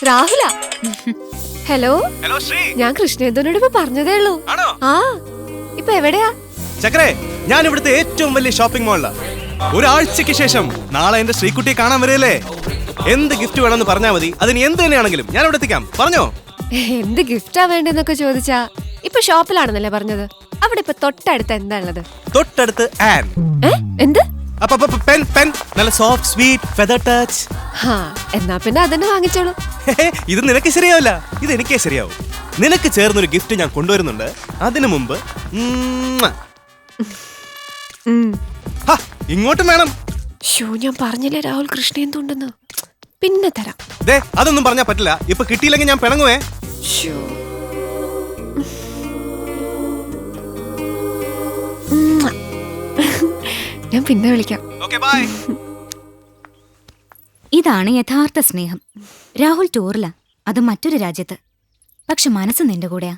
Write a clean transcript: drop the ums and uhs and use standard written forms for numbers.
രാഹുല. Hello. Hello Shri. ഞാൻ കൃഷ്ണേന്ദനോട് ഇപ്പൊ പറഞ്ഞതേ ഉള്ളൂ. ആ ഇപ്പൊ എവിടെയാ? ചക്രേ, ഞാൻ ഇവിടുത്തെ ഏറ്റവും വലിയ ഷോപ്പിംഗ് മാളിലാ. ഒരാഴ്ചക്ക് ശേഷം നാളെ എന്റെ ശ്രീകുട്ടിയെ കാണാൻ വരികയല്ലേ. എന്ത് ഗിഫ്റ്റ് വേണമെന്ന് പറഞ്ഞാൽ മതി. അതിന് എന്ത് തന്നെയാണെങ്കിലും ഞാൻ ഇവിടെ എത്തിക്കാം. പറഞ്ഞോ. എന്ത് ഗിഫ്റ്റാ വേണ്ടെന്നൊക്കെ ചോദിച്ചാ ഇപ്പൊ ഷോപ്പിലാണെന്നല്ലേ പറഞ്ഞത്. അവിടെ ഇപ്പൊ തൊട്ടടുത്ത് എന്താ ഉള്ളത്? തൊട്ടടുത്ത് ആൻ. എന്ത്? പെൻ പെൻ നല്ല സോഫ്റ്റ് സ്വീറ്റ് ഫെദർ ടച്ച്. എന്നാ പിന്നെ അതന്നെ വാങ്ങിച്ചോളൂ. ഇത് നിനക്ക് ശരിയാവില്ല, ഇത് എനിക്കേ ശരിയാവും. നിനക്ക് ചേർന്നൊരു ഗിഫ്റ്റ് ഞാൻ കൊണ്ടുവരുന്നുണ്ട്. അതിനു മുമ്പ് ഇങ്ങോട്ടും വേണം. ഞാൻ പറഞ്ഞില്ലേ രാഹുൽ കൃഷ്ണേന്ദുണ്ടെന്ന്. പിന്നെ തരാം. അതൊന്നും പറഞ്ഞാ പറ്റില്ല. ഇപ്പൊ കിട്ടിയില്ലെങ്കിൽ ഞാൻ പിണങ്ങുവേ. ഞാൻ പിന്നെ വിളിക്കാം. ഇതാണ് യഥാർത്ഥ സ്നേഹം. രാഹുൽ ടൂറില, അത് മറ്റൊരു രാജ്യത്ത്. പക്ഷെ മനസ്സ് നിന്റെ കൂടെയാ.